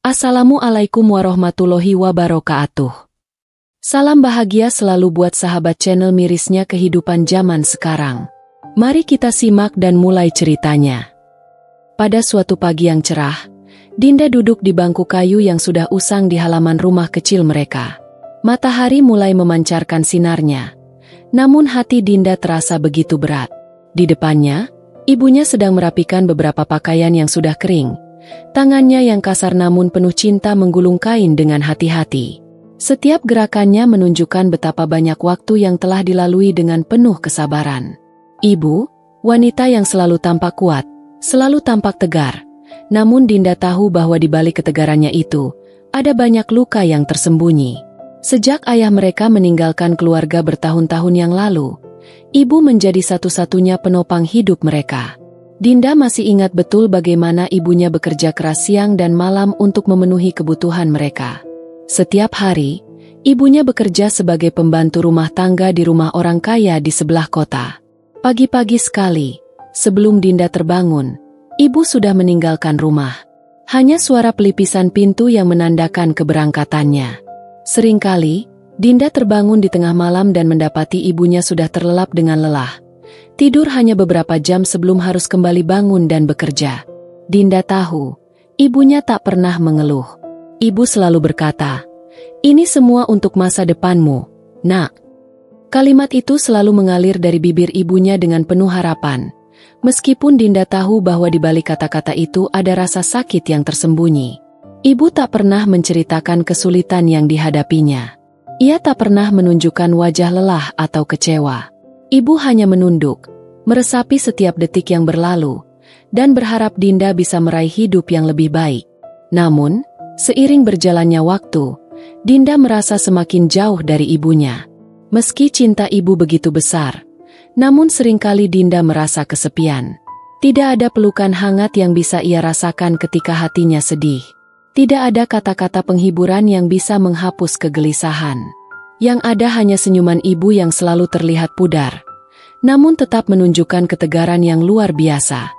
Assalamualaikum warahmatullahi wabarakatuh. Salam bahagia selalu buat sahabat channel mirisnya kehidupan zaman sekarang. Mari kita simak dan mulai ceritanya. Pada suatu pagi yang cerah, Dinda duduk di bangku kayu yang sudah usang di halaman rumah kecil mereka. Matahari mulai memancarkan sinarnya. Namun hati Dinda terasa begitu berat. Di depannya, ibunya sedang merapikan beberapa pakaian yang sudah kering. Tangannya yang kasar namun penuh cinta menggulung kain dengan hati-hati. Setiap gerakannya menunjukkan betapa banyak waktu yang telah dilalui dengan penuh kesabaran. Ibu, wanita yang selalu tampak kuat, selalu tampak tegar. Namun Dinda tahu bahwa di balik ketegarannya itu, ada banyak luka yang tersembunyi. Sejak ayah mereka meninggalkan keluarga bertahun-tahun yang lalu, ibu menjadi satu-satunya penopang hidup mereka. Dinda masih ingat betul bagaimana ibunya bekerja keras siang dan malam untuk memenuhi kebutuhan mereka. Setiap hari, ibunya bekerja sebagai pembantu rumah tangga di rumah orang kaya di sebelah kota. Pagi-pagi sekali, sebelum Dinda terbangun, ibu sudah meninggalkan rumah. Hanya suara pelipisan pintu yang menandakan keberangkatannya. Seringkali, Dinda terbangun di tengah malam dan mendapati ibunya sudah terlelap dengan lelah. Tidur hanya beberapa jam sebelum harus kembali bangun dan bekerja. Dinda tahu, ibunya tak pernah mengeluh. Ibu selalu berkata, "Ini semua untuk masa depanmu, nak." Kalimat itu selalu mengalir dari bibir ibunya dengan penuh harapan. Meskipun Dinda tahu bahwa di balik kata-kata itu ada rasa sakit yang tersembunyi. Ibu tak pernah menceritakan kesulitan yang dihadapinya. Ia tak pernah menunjukkan wajah lelah atau kecewa. Ibu hanya menunduk, meresapi setiap detik yang berlalu, dan berharap Dinda bisa meraih hidup yang lebih baik. Namun, seiring berjalannya waktu, Dinda merasa semakin jauh dari ibunya. Meski cinta ibu begitu besar, namun seringkali Dinda merasa kesepian. Tidak ada pelukan hangat yang bisa ia rasakan ketika hatinya sedih. Tidak ada kata-kata penghiburan yang bisa menghapus kegelisahan. Yang ada hanya senyuman ibu yang selalu terlihat pudar, namun tetap menunjukkan ketegaran yang luar biasa.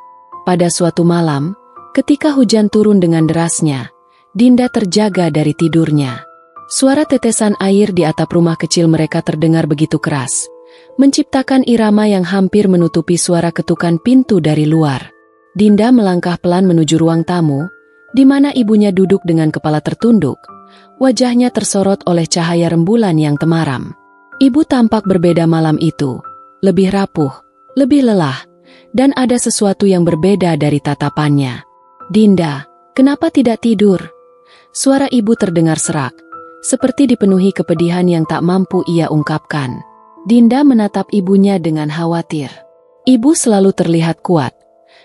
Pada suatu malam, ketika hujan turun dengan derasnya, Dinda terjaga dari tidurnya. Suara tetesan air di atap rumah kecil mereka terdengar begitu keras, menciptakan irama yang hampir menutupi suara ketukan pintu dari luar. Dinda melangkah pelan menuju ruang tamu, di mana ibunya duduk dengan kepala tertunduk. Wajahnya tersorot oleh cahaya rembulan yang temaram. Ibu tampak berbeda malam itu, lebih rapuh, lebih lelah, dan ada sesuatu yang berbeda dari tatapannya. "Dinda, kenapa tidak tidur?" Suara ibu terdengar serak, seperti dipenuhi kepedihan yang tak mampu ia ungkapkan. Dinda menatap ibunya dengan khawatir. Ibu selalu terlihat kuat,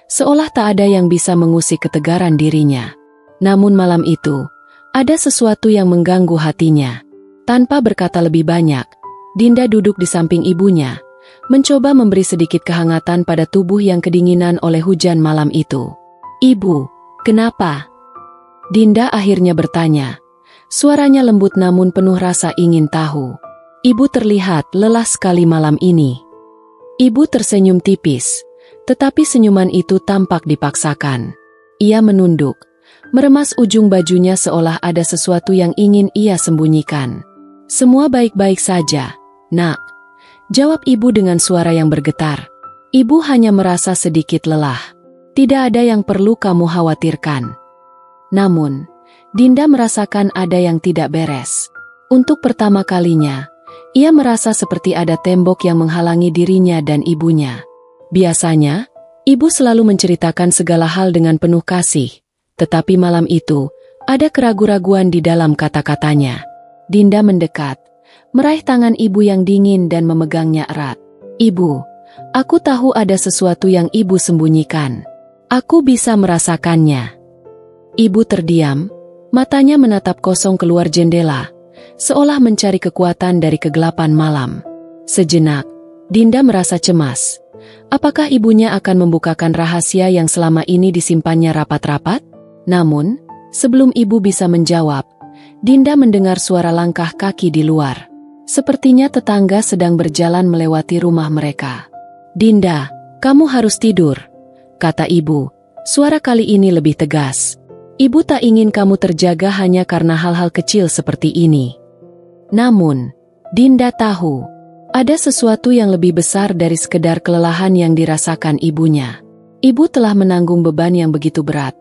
seolah tak ada yang bisa mengusik ketegaran dirinya. Namun malam itu, ada sesuatu yang mengganggu hatinya. Tanpa berkata lebih banyak, Dinda duduk di samping ibunya, mencoba memberi sedikit kehangatan pada tubuh yang kedinginan oleh hujan malam itu. "Ibu, kenapa?" Dinda akhirnya bertanya. Suaranya lembut namun penuh rasa ingin tahu. Ibu terlihat lelah sekali malam ini. Ibu tersenyum tipis, tetapi senyuman itu tampak dipaksakan. Ia menunduk, meremas ujung bajunya seolah ada sesuatu yang ingin ia sembunyikan. "Semua baik-baik saja, nak," jawab ibu dengan suara yang bergetar. "Ibu hanya merasa sedikit lelah. Tidak ada yang perlu kamu khawatirkan." Namun, Dinda merasakan ada yang tidak beres. Untuk pertama kalinya, ia merasa seperti ada tembok yang menghalangi dirinya dan ibunya. Biasanya, ibu selalu menceritakan segala hal dengan penuh kasih. Tetapi malam itu, ada keraguan-raguan di dalam kata-katanya. Dinda mendekat, meraih tangan ibu yang dingin dan memegangnya erat. "Ibu, aku tahu ada sesuatu yang ibu sembunyikan. Aku bisa merasakannya." Ibu terdiam, matanya menatap kosong keluar jendela, seolah mencari kekuatan dari kegelapan malam. Sejenak, Dinda merasa cemas. Apakah ibunya akan membukakan rahasia yang selama ini disimpannya rapat-rapat? Namun, sebelum ibu bisa menjawab, Dinda mendengar suara langkah kaki di luar. Sepertinya tetangga sedang berjalan melewati rumah mereka. "Dinda, kamu harus tidur," kata ibu. Suara kali ini lebih tegas. Ibu tak ingin kamu terjaga hanya karena hal-hal kecil seperti ini. Namun, Dinda tahu, ada sesuatu yang lebih besar dari sekedar kelelahan yang dirasakan ibunya. Ibu telah menanggung beban yang begitu berat,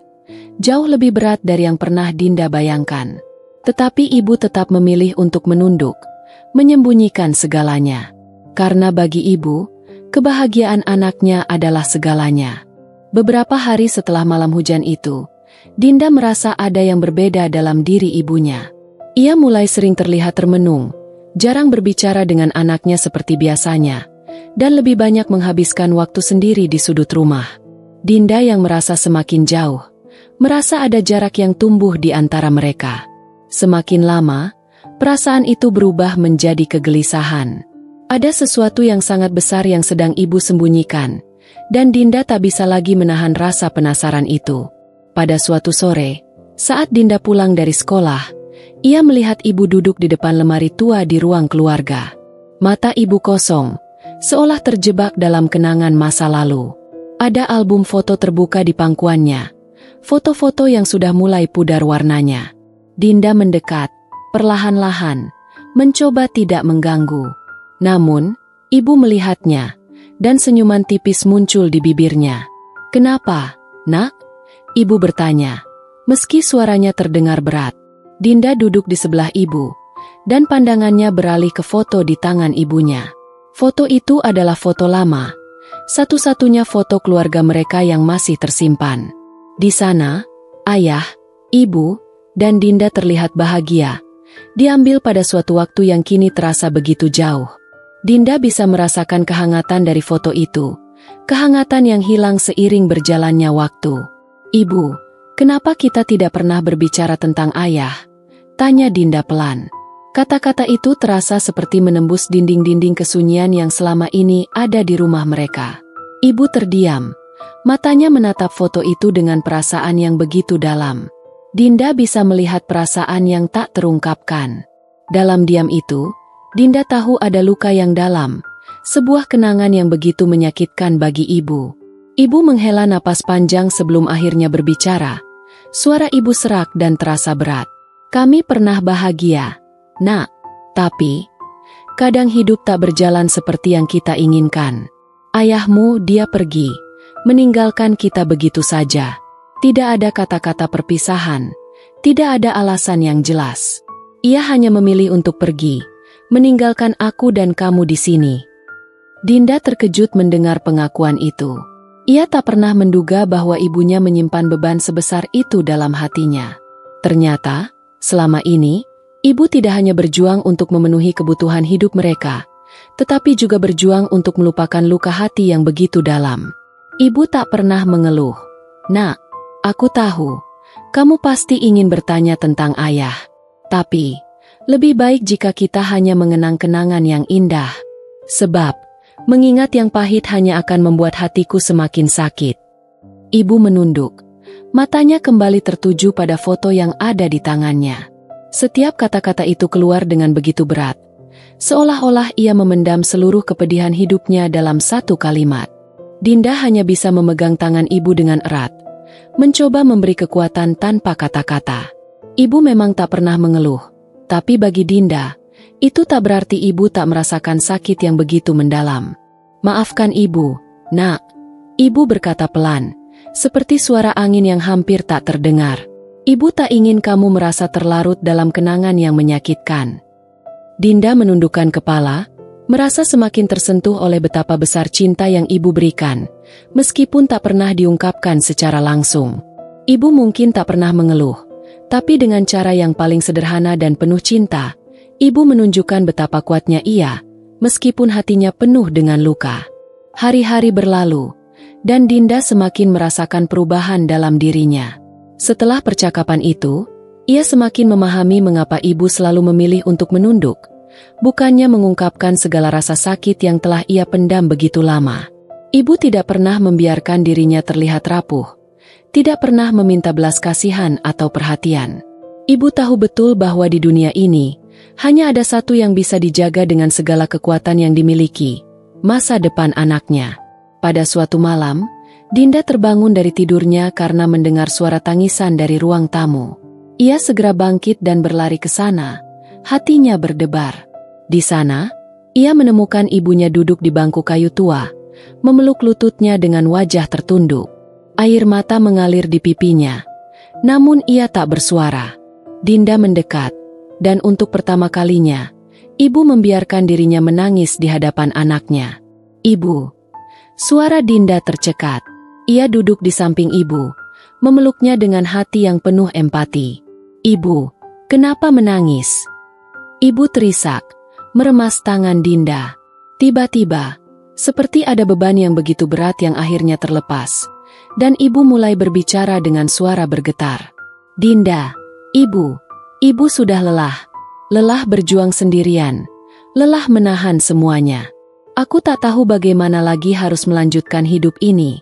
jauh lebih berat dari yang pernah Dinda bayangkan. Tetapi ibu tetap memilih untuk menunduk, menyembunyikan segalanya. Karena bagi ibu, kebahagiaan anaknya adalah segalanya. Beberapa hari setelah malam hujan itu, Dinda merasa ada yang berbeda dalam diri ibunya. Ia mulai sering terlihat termenung, jarang berbicara dengan anaknya seperti biasanya, dan lebih banyak menghabiskan waktu sendiri di sudut rumah. Dinda yang merasa semakin jauh, merasa ada jarak yang tumbuh di antara mereka. Semakin lama, perasaan itu berubah menjadi kegelisahan. Ada sesuatu yang sangat besar yang sedang ibu sembunyikan, dan Dinda tak bisa lagi menahan rasa penasaran itu. Pada suatu sore, saat Dinda pulang dari sekolah, ia melihat ibu duduk di depan lemari tua di ruang keluarga. Mata ibu kosong, seolah terjebak dalam kenangan masa lalu. Ada album foto terbuka di pangkuannya, foto-foto yang sudah mulai pudar warnanya. Dinda mendekat, perlahan-lahan, mencoba tidak mengganggu. Namun, ibu melihatnya, dan senyuman tipis muncul di bibirnya. "Kenapa, Nak?" Ibu bertanya, meski suaranya terdengar berat. Dinda duduk di sebelah ibu, dan pandangannya beralih ke foto di tangan ibunya. Foto itu adalah foto lama, satu-satunya foto keluarga mereka yang masih tersimpan. Di sana, ayah, ibu, dan Dinda terlihat bahagia, diambil pada suatu waktu yang kini terasa begitu jauh. Dinda bisa merasakan kehangatan dari foto itu, kehangatan yang hilang seiring berjalannya waktu. "Ibu, kenapa kita tidak pernah berbicara tentang ayah?" tanya Dinda pelan. Kata-kata itu terasa seperti menembus dinding-dinding kesunyian yang selama ini ada di rumah mereka. Ibu terdiam, matanya menatap foto itu dengan perasaan yang begitu dalam. Dinda bisa melihat perasaan yang tak terungkapkan. Dalam diam itu, Dinda tahu ada luka yang dalam, sebuah kenangan yang begitu menyakitkan bagi ibu. Ibu menghela napas panjang sebelum akhirnya berbicara. Suara ibu serak dan terasa berat. "Kami pernah bahagia, Nak. Tapi, kadang hidup tak berjalan seperti yang kita inginkan. Ayahmu, dia pergi, meninggalkan kita begitu saja. Tidak ada kata-kata perpisahan, tidak ada alasan yang jelas. Ia hanya memilih untuk pergi, meninggalkan aku dan kamu di sini." Dinda terkejut mendengar pengakuan itu. Ia tak pernah menduga bahwa ibunya menyimpan beban sebesar itu dalam hatinya. Ternyata, selama ini, ibu tidak hanya berjuang untuk memenuhi kebutuhan hidup mereka, tetapi juga berjuang untuk melupakan luka hati yang begitu dalam. Ibu tak pernah mengeluh. "Nak, aku tahu, kamu pasti ingin bertanya tentang ayah. Tapi, lebih baik jika kita hanya mengenang kenangan yang indah. Sebab, mengingat yang pahit hanya akan membuat hatiku semakin sakit." Ibu menunduk. Matanya kembali tertuju pada foto yang ada di tangannya. Setiap kata-kata itu keluar dengan begitu berat, seolah-olah ia memendam seluruh kepedihan hidupnya dalam satu kalimat. Dinda hanya bisa memegang tangan ibu dengan erat, mencoba memberi kekuatan tanpa kata-kata. Ibu memang tak pernah mengeluh, tapi bagi Dinda, itu tak berarti ibu tak merasakan sakit yang begitu mendalam. "Maafkan ibu, Nak," ibu berkata pelan, seperti suara angin yang hampir tak terdengar. "Ibu tak ingin kamu merasa terlarut dalam kenangan yang menyakitkan." Dinda menundukkan kepala, merasa semakin tersentuh oleh betapa besar cinta yang ibu berikan, meskipun tak pernah diungkapkan secara langsung. Ibu mungkin tak pernah mengeluh, tapi dengan cara yang paling sederhana dan penuh cinta, ibu menunjukkan betapa kuatnya ia, meskipun hatinya penuh dengan luka. Hari-hari berlalu, dan Dinda semakin merasakan perubahan dalam dirinya. Setelah percakapan itu, ia semakin memahami mengapa ibu selalu memilih untuk menunduk, bukannya mengungkapkan segala rasa sakit yang telah ia pendam begitu lama. Ibu tidak pernah membiarkan dirinya terlihat rapuh, tidak pernah meminta belas kasihan atau perhatian. Ibu tahu betul bahwa di dunia ini, hanya ada satu yang bisa dijaga dengan segala kekuatan yang dimiliki, masa depan anaknya. Pada suatu malam, Dinda terbangun dari tidurnya karena mendengar suara tangisan dari ruang tamu. Ia segera bangkit dan berlari ke sana. Hatinya berdebar. Di sana, ia menemukan ibunya duduk di bangku kayu tua, memeluk lututnya dengan wajah tertunduk. Air mata mengalir di pipinya. Namun ia tak bersuara. Dinda mendekat, dan untuk pertama kalinya, ibu membiarkan dirinya menangis di hadapan anaknya. "Ibu." Suara Dinda tercekat. Ia duduk di samping ibu, memeluknya dengan hati yang penuh empati. "Ibu, kenapa menangis?" Ibu terisak, meremas tangan Dinda. Tiba-tiba, seperti ada beban yang begitu berat yang akhirnya terlepas, dan ibu mulai berbicara dengan suara bergetar. "Dinda, ibu sudah lelah. Lelah berjuang sendirian. Lelah menahan semuanya. Aku tak tahu bagaimana lagi harus melanjutkan hidup ini.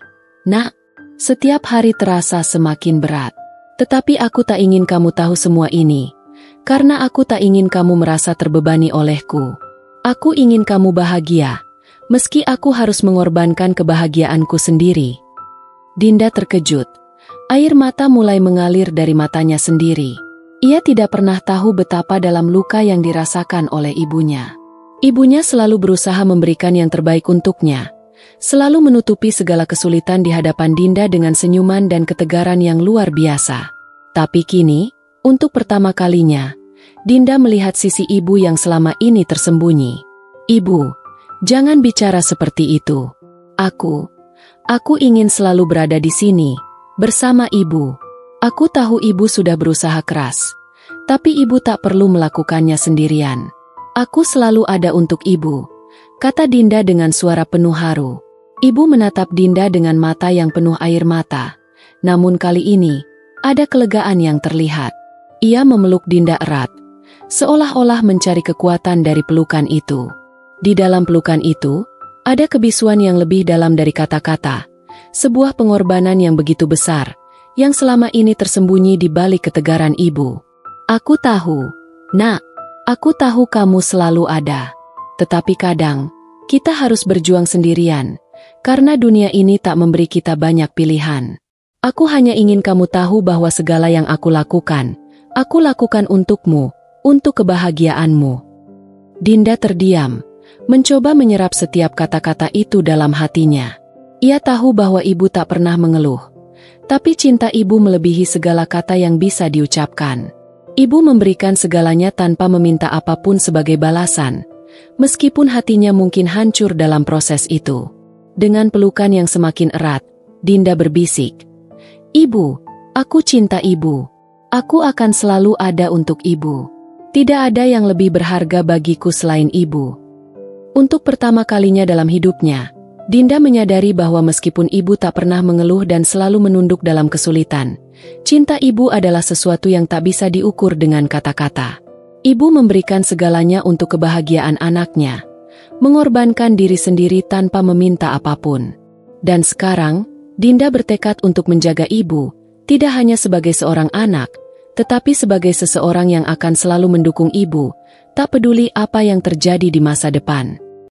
Nak, setiap hari terasa semakin berat. Tetapi aku tak ingin kamu tahu semua ini, karena aku tak ingin kamu merasa terbebani olehku. Aku ingin kamu bahagia, meski aku harus mengorbankan kebahagiaanku sendiri." Dinda terkejut. Air mata mulai mengalir dari matanya sendiri. Ia tidak pernah tahu betapa dalam luka yang dirasakan oleh ibunya. Ibunya selalu berusaha memberikan yang terbaik untuknya, selalu menutupi segala kesulitan di hadapan Dinda dengan senyuman dan ketegaran yang luar biasa. Tapi kini, untuk pertama kalinya, Dinda melihat sisi ibu yang selama ini tersembunyi. "Ibu, jangan bicara seperti itu. Aku ingin selalu berada di sini, bersama ibu. Aku tahu ibu sudah berusaha keras, tapi ibu tak perlu melakukannya sendirian. Aku selalu ada untuk ibu," kata Dinda dengan suara penuh haru. Ibu menatap Dinda dengan mata yang penuh air mata. Namun kali ini, ada kelegaan yang terlihat. Ia memeluk Dinda erat, seolah-olah mencari kekuatan dari pelukan itu. Di dalam pelukan itu, ada kebisuan yang lebih dalam dari kata-kata. Sebuah pengorbanan yang begitu besar, yang selama ini tersembunyi di balik ketegaran ibu. "Aku tahu, Nak. Aku tahu kamu selalu ada. Tetapi kadang, kita harus berjuang sendirian, karena dunia ini tak memberi kita banyak pilihan. Aku hanya ingin kamu tahu bahwa segala yang aku lakukan untukmu, untuk kebahagiaanmu." Dinda terdiam, mencoba menyerap setiap kata-kata itu dalam hatinya. Ia tahu bahwa ibu tak pernah mengeluh, tapi cinta ibu melebihi segala kata yang bisa diucapkan. Ibu memberikan segalanya tanpa meminta apapun sebagai balasan, meskipun hatinya mungkin hancur dalam proses itu. Dengan pelukan yang semakin erat, Dinda berbisik, "Ibu, aku cinta ibu. Aku akan selalu ada untuk ibu. Tidak ada yang lebih berharga bagiku selain ibu." Untuk pertama kalinya dalam hidupnya, Dinda menyadari bahwa meskipun ibu tak pernah mengeluh dan selalu menunduk dalam kesulitan, cinta ibu adalah sesuatu yang tak bisa diukur dengan kata-kata. Ibu memberikan segalanya untuk kebahagiaan anaknya, mengorbankan diri sendiri tanpa meminta apapun. Dan sekarang, Dinda bertekad untuk menjaga ibu, tidak hanya sebagai seorang anak, tetapi sebagai seseorang yang akan selalu mendukung ibu, tak peduli apa yang terjadi di masa depan.